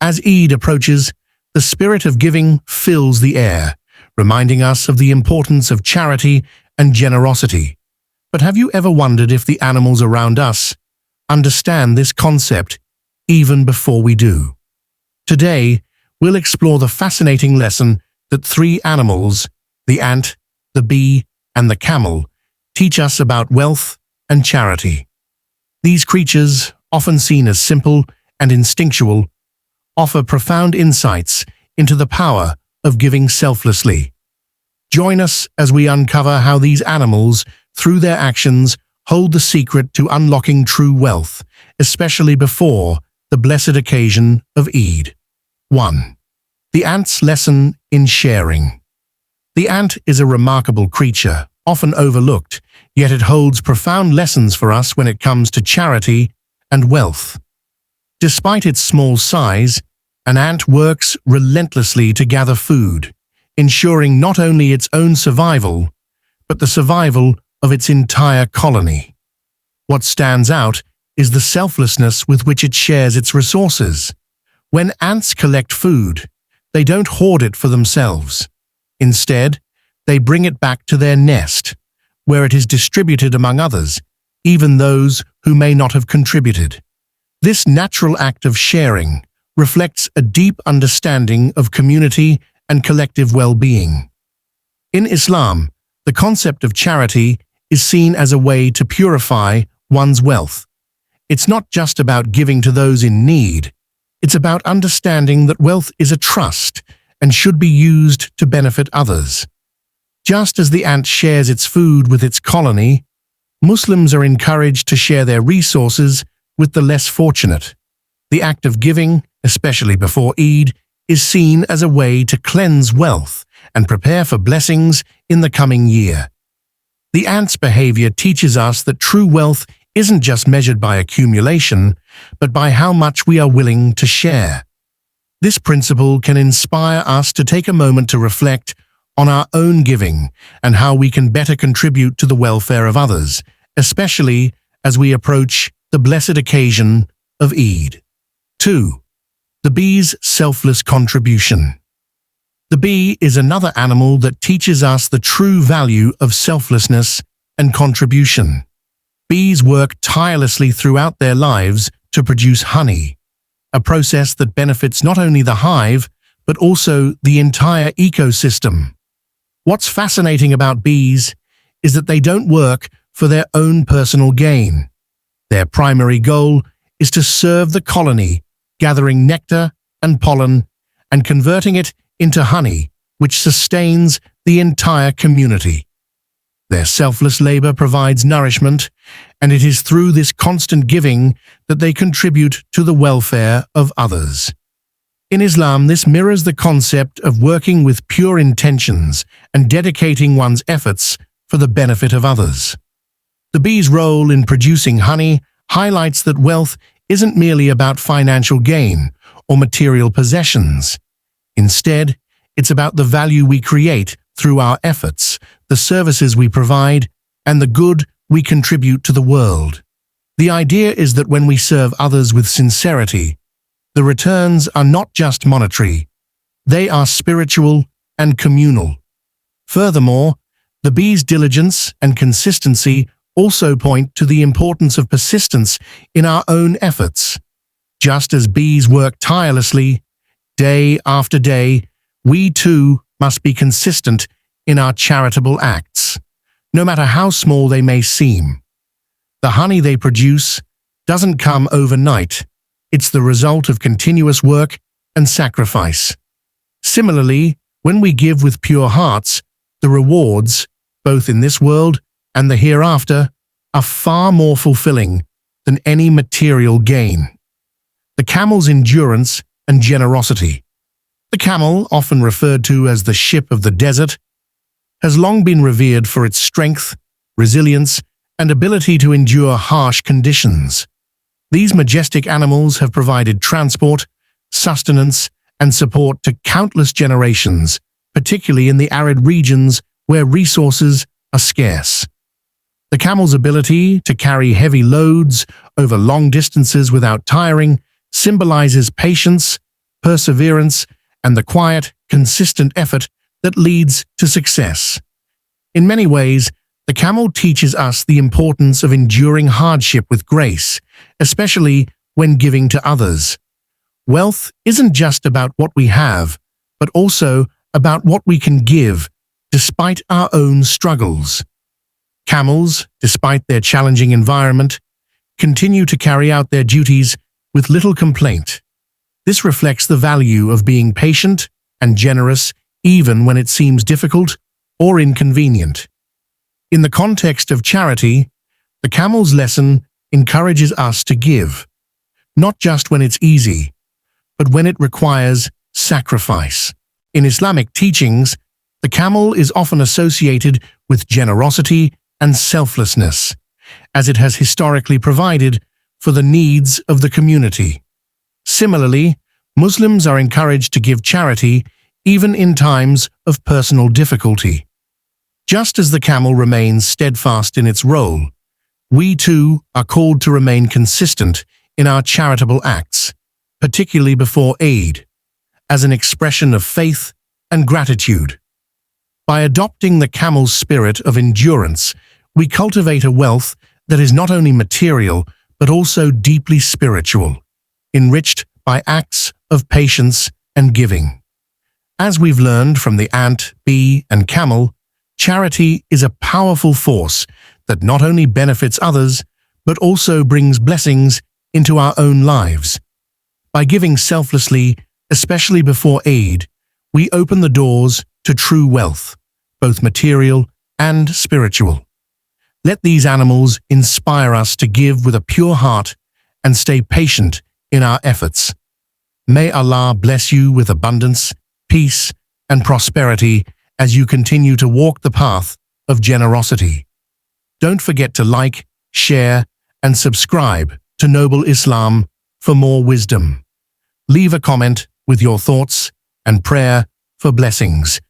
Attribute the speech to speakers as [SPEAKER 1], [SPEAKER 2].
[SPEAKER 1] As Eid approaches, the spirit of giving fills the air, reminding us of the importance of charity and generosity. But have you ever wondered if the animals around us understand this concept even before we do? Today, we'll explore the fascinating lesson that three animals, the ant, the bee, and the camel, teach us about wealth and charity. These creatures, often seen as simple and instinctual, offer profound insights into the power of giving selflessly. Join us as we uncover how these animals, through their actions, hold the secret to unlocking true wealth, especially before the blessed occasion of Eid. 1. The ant's lesson in sharing. The ant is a remarkable creature, often overlooked, yet it holds profound lessons for us when it comes to charity and wealth. Despite its small size, an ant works relentlessly to gather food, ensuring not only its own survival, but the survival of its entire colony. What stands out is the selflessness with which it shares its resources. When ants collect food, they don't hoard it for themselves. Instead, they bring it back to their nest, where it is distributed among others, even those who may not have contributed. This natural act of sharing reflects a deep understanding of community and collective well-being. In Islam, the concept of charity is seen as a way to purify one's wealth. It's not just about giving to those in need. It's about understanding that wealth is a trust and should be used to benefit others. Just as the ant shares its food with its colony, Muslims are encouraged to share their resources with the less fortunate. The act of giving, especially before Eid, is seen as a way to cleanse wealth and prepare for blessings in the coming year. The ant's behavior teaches us that true wealth isn't just measured by accumulation, but by how much we are willing to share. This principle can inspire us to take a moment to reflect on our own giving and how we can better contribute to the welfare of others, especially as we approach the blessed occasion of Eid. 2. The bee's selfless contribution. The bee is another animal that teaches us the true value of selflessness and contribution. Bees work tirelessly throughout their lives to produce honey, a process that benefits not only the hive, but also the entire ecosystem. What's fascinating about bees is that they don't work for their own personal gain. Their primary goal is to serve the colony, gathering nectar and pollen and converting it into honey, which sustains the entire community. Their selfless labor provides nourishment, and it is through this constant giving that they contribute to the welfare of others. In Islam, this mirrors the concept of working with pure intentions and dedicating one's efforts for the benefit of others. The bee's role in producing honey highlights that wealth isn't merely about financial gain or material possessions. Instead, it's about the value we create through our efforts, the services we provide, and the good we contribute to the world. The idea is that when we serve others with sincerity, the returns are not just monetary, they are spiritual and communal. Furthermore, the bee's diligence and consistency also point to the importance of persistence in our own efforts. Just as bees work tirelessly, day after day, we too must be consistent in our charitable acts, no matter how small they may seem. The honey they produce doesn't come overnight. It's the result of continuous work and sacrifice. Similarly, when we give with pure hearts, the rewards, both in this world and the hereafter, are far more fulfilling than any material gain. The camel's endurance and generosity. The camel, often referred to as the ship of the desert, has long been revered for its strength, resilience, and ability to endure harsh conditions. These majestic animals have provided transport, sustenance, and support to countless generations, particularly in the arid regions where resources are scarce. The camel's ability to carry heavy loads over long distances without tiring symbolizes patience perseverance, and the quiet, consistent effort that leads to success. In many ways, the camel teaches us the importance of enduring hardship with grace, especially when giving to others. Wealth isn't just about what we have, but also about what we can give, despite our own struggles. Camels, despite their challenging environment, continue to carry out their duties with little complaint. This reflects the value of being patient and generous even when it seems difficult or inconvenient. In the context of charity, the camel's lesson encourages us to give, not just when it's easy, but when it requires sacrifice. In Islamic teachings, the camel is often associated with generosity and selflessness, as it has historically provided for the needs of the community. Similarly, Muslims are encouraged to give charity even in times of personal difficulty. Just as the camel remains steadfast in its role, we too are called to remain consistent in our charitable acts, particularly before Eid, as an expression of faith and gratitude. By adopting the camel's spirit of endurance, we cultivate a wealth that is not only material but also deeply spiritual, enriched by acts of patience and giving. As we've learned from the ant, bee, and camel, charity is a powerful force that not only benefits others, but also brings blessings into our own lives. By giving selflessly, especially before Eid, we open the doors to true wealth, both material and spiritual. Let these animals inspire us to give with a pure heart and stay patient in our efforts. May Allah bless you with abundance, peace, and prosperity as you continue to walk the path of generosity. Don't forget to like, share, and subscribe to Noble Islam for more wisdom. Leave a comment with your thoughts and prayer for blessings.